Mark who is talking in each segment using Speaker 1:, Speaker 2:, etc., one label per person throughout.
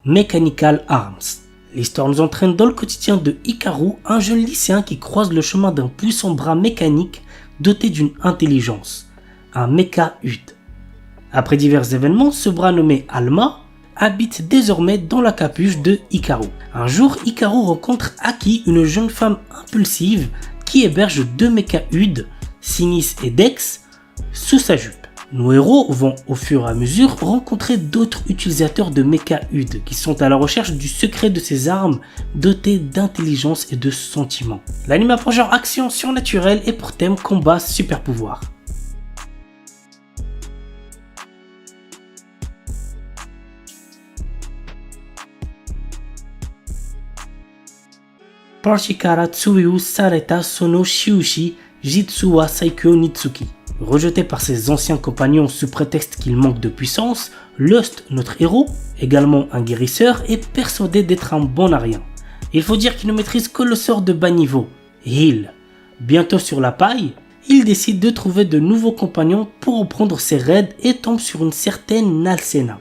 Speaker 1: Mechanical Arms. L'histoire nous entraîne dans le quotidien de Hikaru, un jeune lycéen qui croise le chemin d'un puissant bras mécanique doté d'une intelligence, un Mecha-Ud. Après divers événements, ce bras nommé Alma habite désormais dans la capuche de Hikaru. Un jour, Hikaru rencontre Aki, une jeune femme impulsive qui héberge deux Mecha-Ud, Sinis et Dex, sous sa jupe. Nos héros vont au fur et à mesure rencontrer d'autres utilisateurs de Mecha-Ud qui sont à la recherche du secret de ces armes dotées d'intelligence et de sentiments. L'anime a pour genre action surnaturelle et pour thème combat super pouvoir. Parshikara Tsuyu Sareta Sono Shiushi Jitsu wa Saikyo Nitsuki. Rejeté par ses anciens compagnons sous prétexte qu'il manque de puissance, Lust, notre héros, également un guérisseur, est persuadé d'être un bon à rien. Il faut dire qu'il ne maîtrise que le sort de bas niveau, Heal. Bientôt sur la paille, il décide de trouver de nouveaux compagnons pour reprendre ses raids et tombe sur une certaine Nalsena.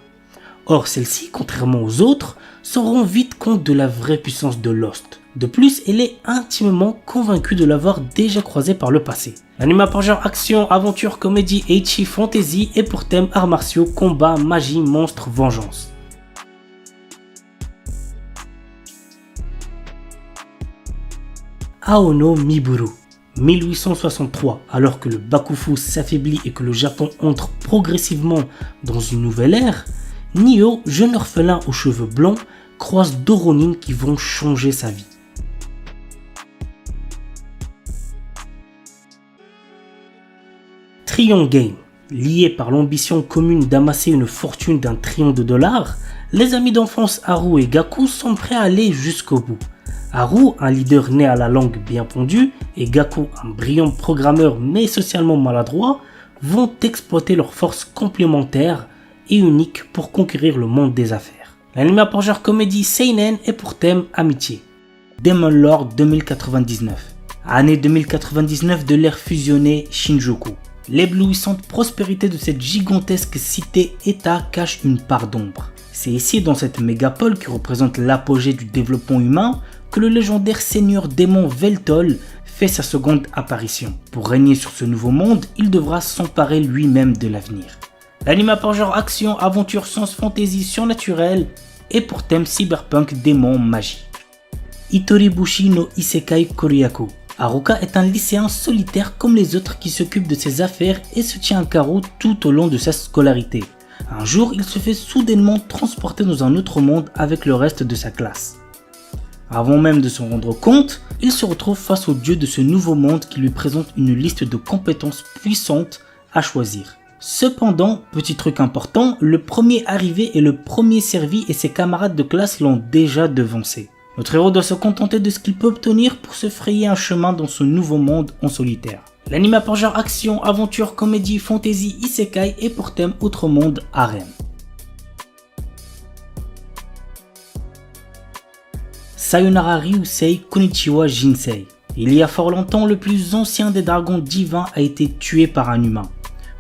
Speaker 1: Or celle-ci, contrairement aux autres, se rend vite compte de la vraie puissance de Lust. De plus, elle est intimement convaincue de l'avoir déjà croisé par le passé. L'anime a pour genre action, aventure, comédie, ecchi, fantasy et pour thème arts martiaux, combat, magie, monstre, vengeance. Aono Miburu. 1863, alors que le Bakufu s'affaiblit et que le Japon entre progressivement dans une nouvelle ère, Nio, jeune orphelin aux cheveux blancs, croise deux Ronin qui vont changer sa vie. Trion Game. Liés par l'ambition commune d'amasser une fortune d'1 trillion de dollars, les amis d'enfance Haru et Gaku sont prêts à aller jusqu'au bout. Haru, un leader né à la langue bien pondue, et Gaku, un brillant programmeur mais socialement maladroit, vont exploiter leurs forces complémentaires et uniques pour conquérir le monde des affaires. L'anime a pour genre comédie seinen et pour thème amitié. Demon Lord 2099. Année 2099 de l'ère fusionnée Shinjuku. L'éblouissante prospérité de cette gigantesque cité-état cache une part d'ombre. C'est ici, dans cette mégapole qui représente l'apogée du développement humain, que le légendaire seigneur démon Veltol fait sa seconde apparition. Pour régner sur ce nouveau monde, il devra s'emparer lui-même de l'avenir. L'anime a pour genre action, aventure, science, fantasy, surnaturelle et pour thème cyberpunk, démon, magie. Itoribushi no Isekai Koryaku. Haruka est un lycéen solitaire comme les autres qui s'occupe de ses affaires et se tient à carreau tout au long de sa scolarité. Un jour, il se fait soudainement transporter dans un autre monde avec le reste de sa classe. Avant même de s'en rendre compte, il se retrouve face au dieu de ce nouveau monde qui lui présente une liste de compétences puissantes à choisir. Cependant, petit truc important, le premier arrivé est le premier servi et ses camarades de classe l'ont déjà devancé. Notre héros doit se contenter de ce qu'il peut obtenir pour se frayer un chemin dans ce nouveau monde en solitaire. L'anime a pour genre action, aventure, comédie, fantasy, isekai et pour thème autre monde, harem. Sayonara Ryusei Konnichiwa Jinsei. Il y a fort longtemps, le plus ancien des dragons divins a été tué par un humain.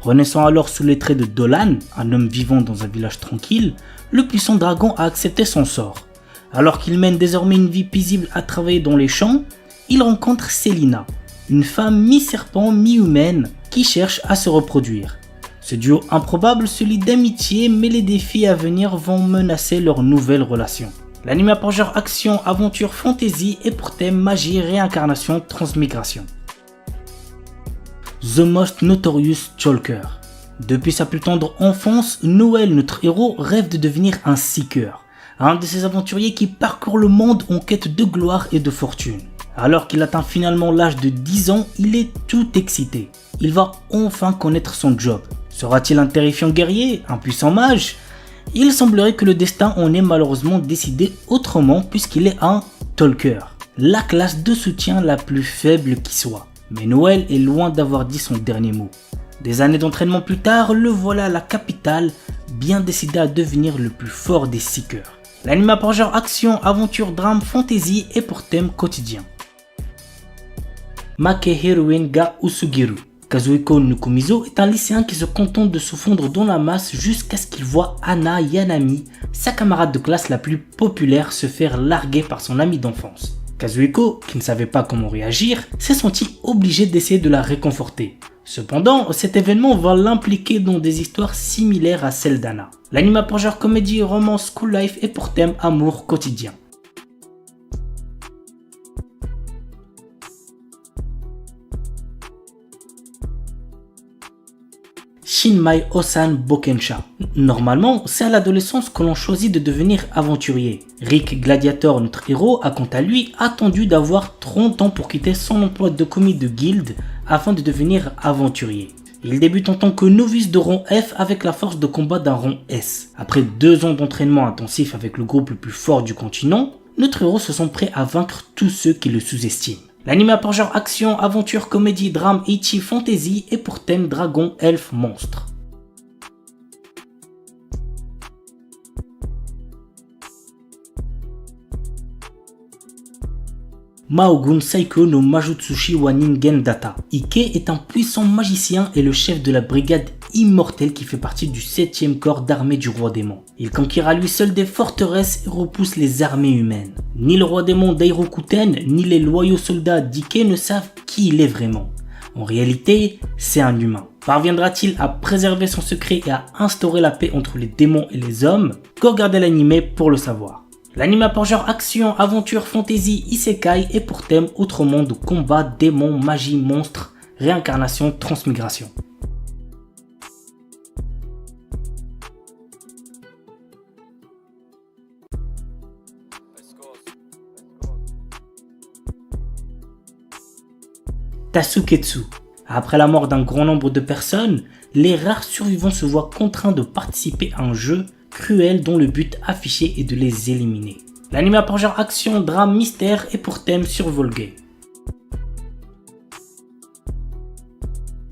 Speaker 1: Renaissant alors sous les traits de Dolan, un homme vivant dans un village tranquille, le puissant dragon a accepté son sort. Alors qu'il mène désormais une vie paisible à travailler dans les champs, il rencontre Selina, une femme mi-serpent, mi-humaine qui cherche à se reproduire. Ce duo improbable se lie d'amitié, mais les défis à venir vont menacer leur nouvelle relation. L'anime a pour genre action, aventure, fantasy et pour thème magie, réincarnation, transmigration. The Most Notorious Chalker. Depuis sa plus tendre enfance, Noël, notre héros, rêve de devenir un seeker. Un de ces aventuriers qui parcourt le monde en quête de gloire et de fortune. Alors qu'il atteint finalement l'âge de 10 ans, il est tout excité. Il va enfin connaître son job. Sera-t-il un terrifiant guerrier, un puissant mage? Il semblerait que le destin en ait malheureusement décidé autrement puisqu'il est un talker, la classe de soutien la plus faible qui soit. Mais Noël est loin d'avoir dit son dernier mot. Des années d'entraînement plus tard, le voilà à la capitale, bien décidé à devenir le plus fort des seekers. L'anime a pour genre action, aventure, drame, fantasy et pour thème quotidien. Make Heroine ga Usugiru. Kazuhiko Nukumizo est un lycéen qui se contente de se fondre dans la masse jusqu'à ce qu'il voit Hana Yanami, sa camarade de classe la plus populaire, se faire larguer par son ami d'enfance. Kazuhiko, qui ne savait pas comment réagir, s'est senti obligé d'essayer de la réconforter. Cependant, cet événement va l'impliquer dans des histoires similaires à celles d'Hana. L'anime a pour genre comédie, romance, school life et pour thème amour quotidien. Shinmai Osan Bokensha. Normalement, c'est à l'adolescence que l'on choisit de devenir aventurier. Rick Gladiator, notre héros, a quant à lui attendu d'avoir 30 ans pour quitter son emploi de commis de guilde afin de devenir aventurier. Il débute en tant que novice de rang F avec la force de combat d'un rang S. Après 2 ans d'entraînement intensif avec le groupe le plus fort du continent, notre héros se sent prêt à vaincre tous ceux qui le sous-estiment. L'anime a pour genre action, aventure, comédie, drame, ecchi, fantasy et pour thème dragon, elfe, monstre. Maogun Saiko no Majutsushi wa Ningen Data. Ike est un puissant magicien et le chef de la brigade immortelle qui fait partie du 7e corps d'armée du roi démon. Il conquiert à lui seul des forteresses et repousse les armées humaines. Ni le roi démon Dairokuten, ni les loyaux soldats d'Ike ne savent qui il est vraiment. En réalité, c'est un humain. Parviendra-t-il à préserver son secret et à instaurer la paix entre les démons et les hommes? Qu'au regarder l'anime pour le savoir. L'anime a pour genre action, aventure, fantasy, isekai et pour thème autre monde, combat, démons, magie, monstres, réincarnation, transmigration. Tasuketsu. Après la mort d'un grand nombre de personnes, les rares survivants se voient contraints de participer à un jeu cruel dont le but affiché est de les éliminer. L'anime a pour genre action, drame, mystère et pour thème survival game.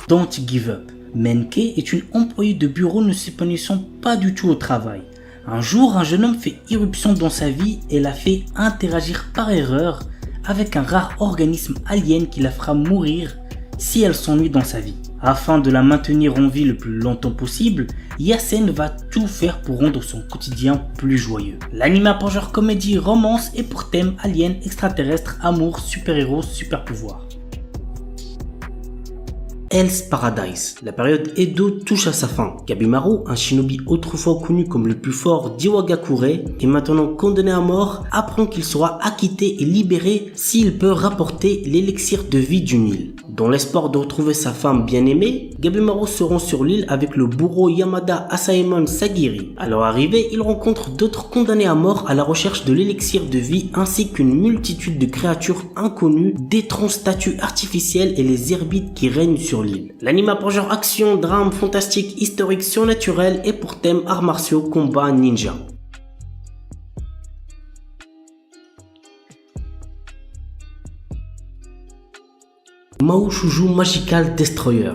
Speaker 1: Don't give up. Menke est une employée de bureau ne s'épanouissant pas du tout au travail. Un jour, un jeune homme fait irruption dans sa vie et la fait interagir par erreur avec un rare organisme alien qui la fera mourir si elle s'ennuie dans sa vie. Afin de la maintenir en vie le plus longtemps possible, Yasen va tout faire pour rendre son quotidien plus joyeux. L'anime a pour genre comédie, romance et pour thème alien, extraterrestre, amour, super-héros, super-pouvoir. Hell's Paradise. La période Edo touche à sa fin. Gabimaru, un shinobi autrefois connu comme le plus fort d'Iwagakure et maintenant condamné à mort, apprend qu'il sera acquitté et libéré s'il peut rapporter l'élixir de vie d'une île. Dans l'espoir de retrouver sa femme bien-aimée, Gabimaru se rend sur l'île avec le bourreau Yamada Asaemon Sagiri. À leur arrivée, il rencontre d'autres condamnés à mort à la recherche de l'élixir de vie ainsi qu'une multitude de créatures inconnues, d'étranges statues artificielles et les herbites qui règnent sur l'île. L'anime a pour genre action, drame, fantastique, historique, surnaturel et pour thème arts martiaux, combat, ninja. Maoshuju Magical Destroyer.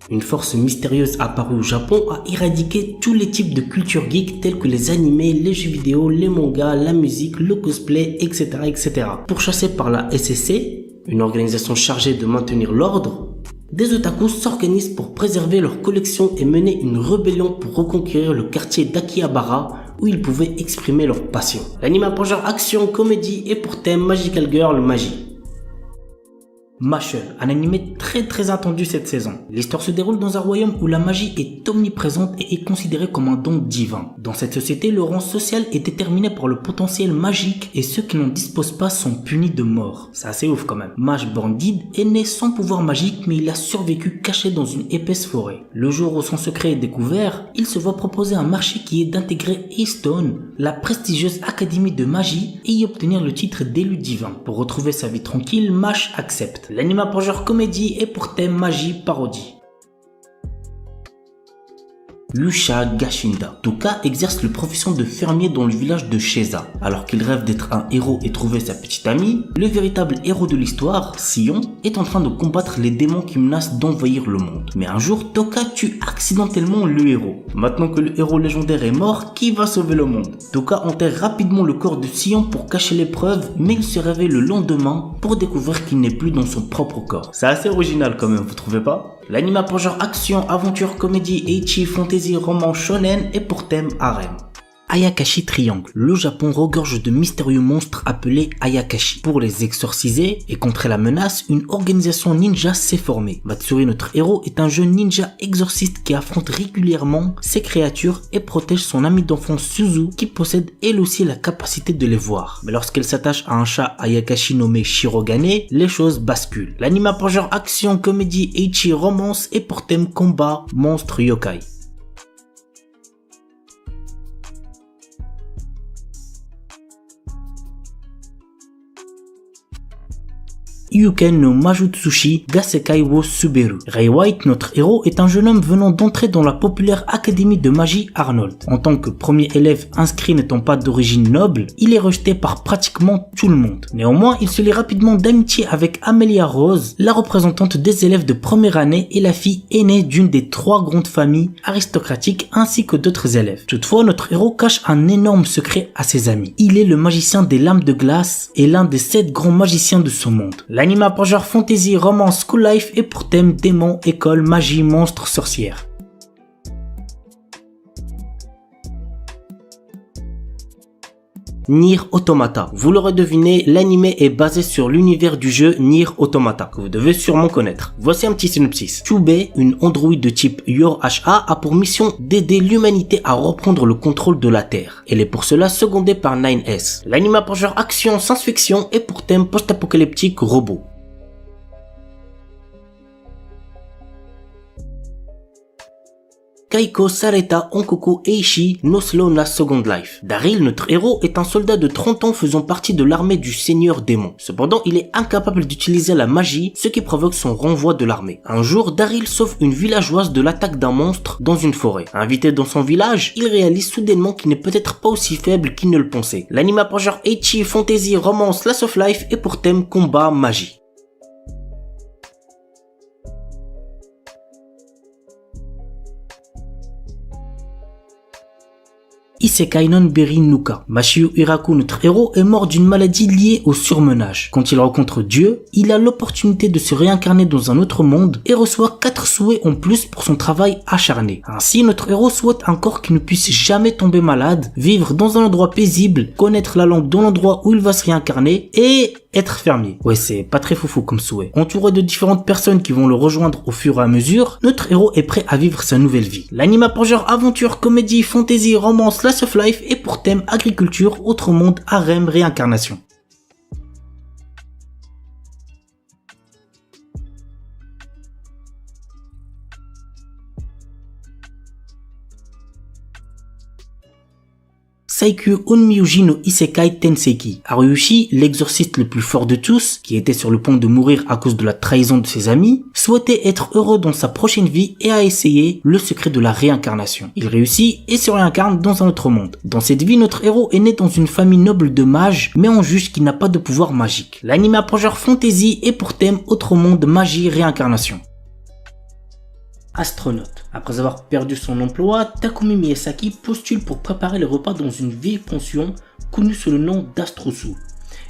Speaker 1: Une force mystérieuse apparue au Japon a éradiqué tous les types de culture geek tels que les animés, les jeux vidéo, les mangas, la musique, le cosplay, etc. etc. Pourchassés par la SSC, une organisation chargée de maintenir l'ordre, des otakus s'organisent pour préserver leur collection et mener une rébellion pour reconquérir le quartier d'Akihabara où ils pouvaient exprimer leur passion. L'anime a pour genre action, comédie et pour thème Magical Girl Magie. Mashle, un animé très attendu cette saison. L'histoire se déroule dans un royaume où la magie est omniprésente et est considérée comme un don divin. Dans cette société, le rang social est déterminé par le potentiel magique et ceux qui n'en disposent pas sont punis de mort. C'est assez ouf quand même. Mage Bandid est né sans pouvoir magique mais il a survécu caché dans une épaisse forêt. Le jour où son secret est découvert, il se voit proposer un marché qui est d'intégrer Eastone, la prestigieuse académie de magie, et y obtenir le titre d'élu divin. Pour retrouver sa vie tranquille, Mash accepte. L'anime a pour genre comédie et pour thème magie parodie. Lusha Gashinda. Toka exerce la profession de fermier dans le village de Sheza. Alors qu'il rêve d'être un héros et trouver sa petite amie, le véritable héros de l'histoire, Sion, est en train de combattre les démons qui menacent d'envahir le monde. Mais un jour, Toka tue accidentellement le héros. Maintenant que le héros légendaire est mort, qui va sauver le monde? Toka enterre rapidement le corps de Sion pour cacher les preuves, mais il se réveille le lendemain pour découvrir qu'il n'est plus dans son propre corps. C'est assez original quand même, vous trouvez pas? L'anime pour genre action, aventure, comédie, ecchi, fantasy, roman, shonen et pour thème harem. Ayakashi Triangle. Le Japon regorge de mystérieux monstres appelés Ayakashi. Pour les exorciser et contrer la menace, une organisation ninja s'est formée. Matsuri, notre héros, est un jeune ninja exorciste qui affronte régulièrement ces créatures et protège son ami d'enfance Suzu qui possède elle aussi la capacité de les voir. Mais lorsqu'elle s'attache à un chat Ayakashi nommé Shirogane, les choses basculent. L'anime pour genre action, comédie, ecchi, romance et pour thème combat, monstre, yokai. Yuken no Majutsushi Gasekai wo Suberu. Ray White, notre héros, est un jeune homme venant d'entrer dans la populaire académie de magie Arnold. En tant que premier élève inscrit n'étant pas d'origine noble, il est rejeté par pratiquement tout le monde. Néanmoins, il se lie rapidement d'amitié avec Amelia Rose, la représentante des élèves de première année et la fille aînée d'une des 3 grandes familles aristocratiques ainsi que d'autres élèves. Toutefois, notre héros cache un énorme secret à ses amis. Il est le magicien des lames de glace et l'un des 7 grands magiciens de ce monde. L'anime pour genre fantasy, romance, school life et pour thème démons, école, magie, monstres, sorcières. Nier Automata. Vous l'aurez deviné, l'anime est basé sur l'univers du jeu Nier Automata, que vous devez sûrement connaître. Voici un petit synopsis. Chubei, une androïde de type Yor-HA, a pour mission d'aider l'humanité à reprendre le contrôle de la Terre. Elle est pour cela secondée par 9S. L'anime pour genre action, science-fiction et pour thème post-apocalyptique robot. Kaiko Sareta Onkoku Eishi no Slow na Second Life. Daryl, notre héros, est un soldat de 30 ans faisant partie de l'armée du Seigneur Démon. Cependant, il est incapable d'utiliser la magie, ce qui provoque son renvoi de l'armée. Un jour, Daryl sauve une villageoise de l'attaque d'un monstre dans une forêt. Invité dans son village, il réalise soudainement qu'il n'est peut-être pas aussi faible qu'il ne le pensait. L'anime pour genre ecchi, fantasy, romance, slice of life et pour thème combat, magie. Isekai non Beri Nuka. Mashio Hiraku, notre héros, est mort d'une maladie liée au surmenage. Quand il rencontre Dieu, il a l'opportunité de se réincarner dans un autre monde et reçoit 4 souhaits en plus pour son travail acharné. Ainsi, notre héros souhaite un corps qui ne puisse jamais tomber malade, vivre dans un endroit paisible, connaître la langue dans l'endroit où il va se réincarner et être fermier. Ouais, c'est pas très foufou comme souhait. Entouré de différentes personnes qui vont le rejoindre au fur et à mesure, notre héros est prêt à vivre sa nouvelle vie. L'anime pour genre aventure, comédie, fantasy, romance, slice of life et pour thème agriculture, autre monde, harem, réincarnation. Saikyu Onmyuji no Isekai Tenseki. Haruyushi, l'exorciste le plus fort de tous, qui était sur le point de mourir à cause de la trahison de ses amis, souhaitait être heureux dans sa prochaine vie et a essayé le secret de la réincarnation. Il réussit et se réincarne dans un autre monde. Dans cette vie, notre héros est né dans une famille noble de mages, mais on juge qu'il n'a pas de pouvoir magique. L'anime a pour genre fantasy et pour thème autre monde, magie, réincarnation. Astronaute. Après avoir perdu son emploi, Takumi Miyazaki postule pour préparer les repas dans une vieille pension connue sous le nom d'Astrosu.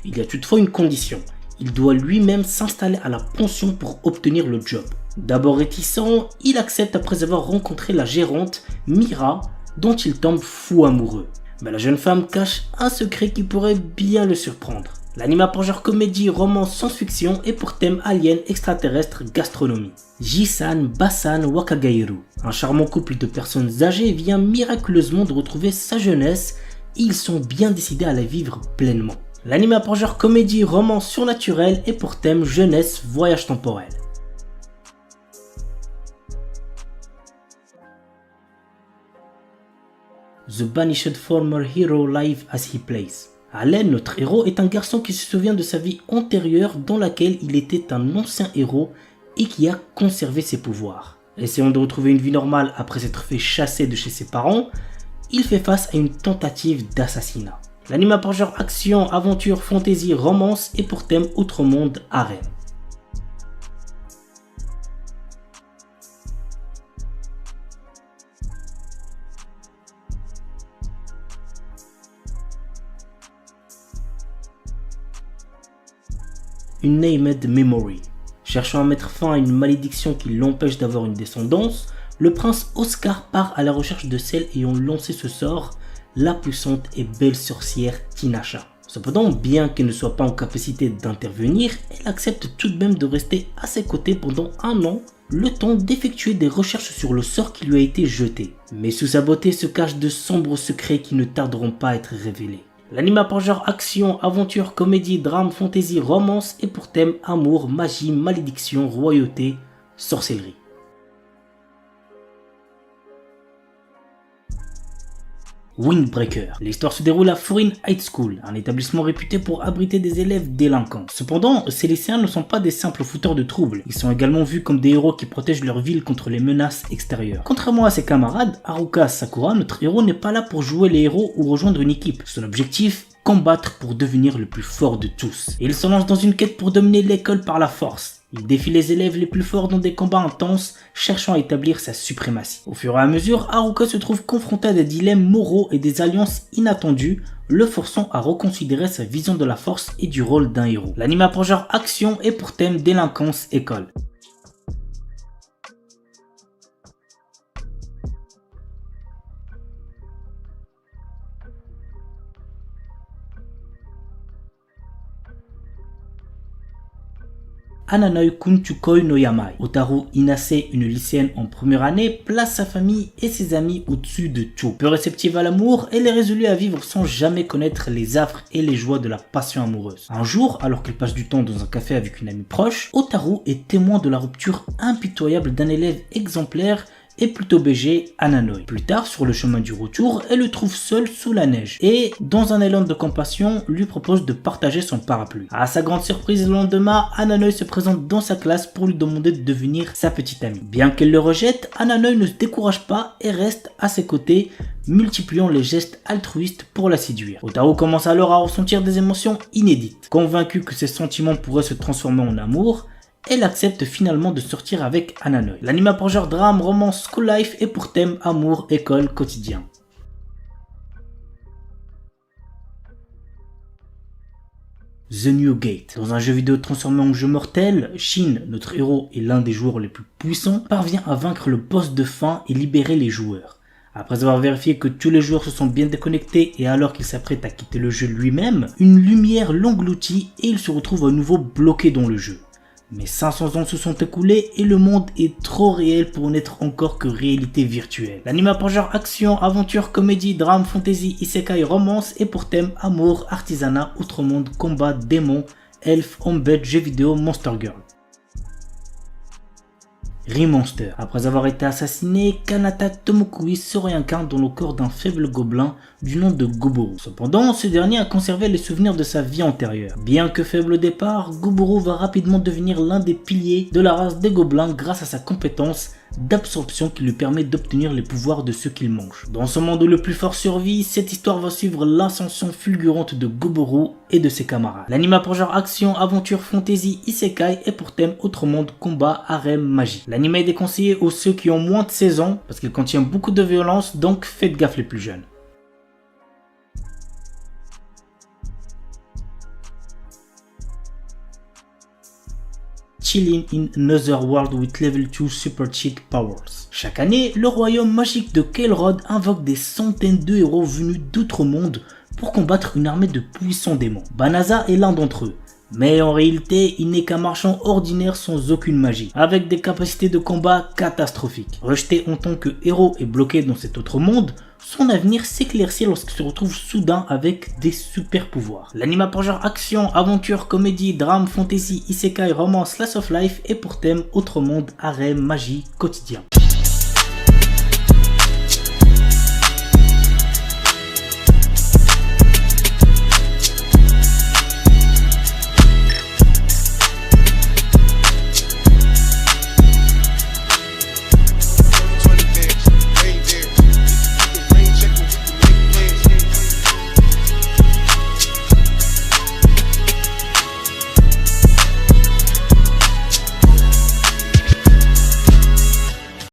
Speaker 1: Il y a toutefois une condition. Il doit lui-même s'installer à la pension pour obtenir le job. D'abord réticent, il accepte après avoir rencontré la gérante, Mira, dont il tombe fou amoureux. Mais la jeune femme cache un secret qui pourrait bien le surprendre. L'anime pour genre comédie, romance, science-fiction et pour thème alien, extraterrestre, gastronomie. Jisan Basan Wakagairu. Un charmant couple de personnes âgées vient miraculeusement de retrouver sa jeunesse et ils sont bien décidés à la vivre pleinement. L'anime pour genre comédie, romance surnaturelle et pour thème jeunesse, voyage temporel. The Banished Former Hero Live as He Plays. Allen, notre héros, est un garçon qui se souvient de sa vie antérieure dans laquelle il était un ancien héros et qui a conservé ses pouvoirs. Essayant de retrouver une vie normale après s'être fait chasser de chez ses parents, il fait face à une tentative d'assassinat. L'anime pour genre action, aventure, fantasy, romance et pour thème autre monde, harem. Unnamed Memory. Cherchant à mettre fin à une malédiction qui l'empêche d'avoir une descendance, le prince Oscar part à la recherche de celle ayant lancé ce sort, la puissante et belle sorcière Tinasha. Cependant, bien qu'elle ne soit pas en capacité d'intervenir, elle accepte tout de même de rester à ses côtés pendant 1 an, le temps d'effectuer des recherches sur le sort qui lui a été jeté. Mais sous sa beauté se cachent de sombres secrets qui ne tarderont pas à être révélés. L'anime a pour genre action, aventure, comédie, drame, fantasy, romance et pour thème amour, magie, malédiction, royauté, sorcellerie. Windbreaker. L'histoire se déroule à Furin High School, un établissement réputé pour abriter des élèves délinquants. Cependant, ces lycéens ne sont pas des simples fouteurs de troubles, ils sont également vus comme des héros qui protègent leur ville contre les menaces extérieures. Contrairement à ses camarades, Haruka Sakura, notre héros n'est pas là pour jouer les héros ou rejoindre une équipe. Son objectif, combattre pour devenir le plus fort de tous. Et il se lance dans une quête pour dominer l'école par la force. Il défie les élèves les plus forts dans des combats intenses, cherchant à établir sa suprématie. Au fur et à mesure, Haruka se trouve confronté à des dilemmes moraux et des alliances inattendues, le forçant à reconsidérer sa vision de la force et du rôle d'un héros. L'anime a pour genre action et pour thème délinquance école. Ananoi Kunchukoi no Yamai. Otaru Inase, une lycéenne en première année, place sa famille et ses amis au-dessus de tout. Peu réceptive à l'amour, elle est résolue à vivre sans jamais connaître les affres et les joies de la passion amoureuse. Un jour, alors qu'elle passe du temps dans un café avec une amie proche, Otaru est témoin de la rupture impitoyable d'un élève exemplaire et plutôt BG, Ananoi. Plus tard, sur le chemin du retour, elle le trouve seul sous la neige et, dans un élan de compassion, lui propose de partager son parapluie. À sa grande surprise, le lendemain, Ananoi se présente dans sa classe pour lui demander de devenir sa petite amie. Bien qu'elle le rejette, Ananoi ne se décourage pas et reste à ses côtés, multipliant les gestes altruistes pour la séduire. Otaru commence alors à ressentir des émotions inédites. Convaincue que ses sentiments pourraient se transformer en amour, elle accepte finalement de sortir avec Ananoi. L'anime a pour genre drame, romance, school life et pour thème amour, école, quotidien. The New Gate. Dans un jeu vidéo transformé en jeu mortel, Shin, notre héros et l'un des joueurs les plus puissants, parvient à vaincre le boss de fin et libérer les joueurs. Après avoir vérifié que tous les joueurs se sont bien déconnectés et alors qu'il s'apprête à quitter le jeu lui-même, une lumière l'engloutit et il se retrouve à nouveau bloqué dans le jeu. Mais 500 ans se sont écoulés et le monde est trop réel pour n'être encore que réalité virtuelle. L'anime a pour genre action, aventure, comédie, drame, fantasy, isekai, romance et pour thème amour, artisanat, outre monde, combat, démons, elfes, embed, jeux vidéo, monster girl. Remonster. Après avoir été assassiné, Kanata Tomokui se réincarne dans le corps d'un faible gobelin du nom de Goboro. Cependant, ce dernier a conservé les souvenirs de sa vie antérieure. Bien que faible au départ, Goboro va rapidement devenir l'un des piliers de la race des gobelins grâce à sa compétence d'absorption qui lui permet d'obtenir les pouvoirs de ceux qu'il mange. Dans ce monde où le plus fort survit, cette histoire va suivre l'ascension fulgurante de Goboro et de ses camarades. L'anime a pour genre action, aventure, fantasy, isekai et pour thème autre monde, combat, harem, magie. L'anime est déconseillé aux ceux qui ont moins de 16 ans parce qu'il contient beaucoup de violence, donc faites gaffe les plus jeunes. Chilling in Another World with Level 2 Super Cheat Powers. Chaque année, le royaume magique de Kael'Rod invoque des centaines de héros venus d'autres mondes pour combattre une armée de puissants démons. Banaza est l'un d'entre eux. Mais en réalité, il n'est qu'un marchand ordinaire sans aucune magie, avec des capacités de combat catastrophiques. Rejeté en tant que héros et bloqué dans cet autre monde, son avenir s'éclaircit lorsqu'il se retrouve soudain avec des super pouvoirs. L'anime a pour genre action, aventure, comédie, drame, fantasy, isekai, romance, slice of life et pour thème autre monde, harem, magie, quotidien.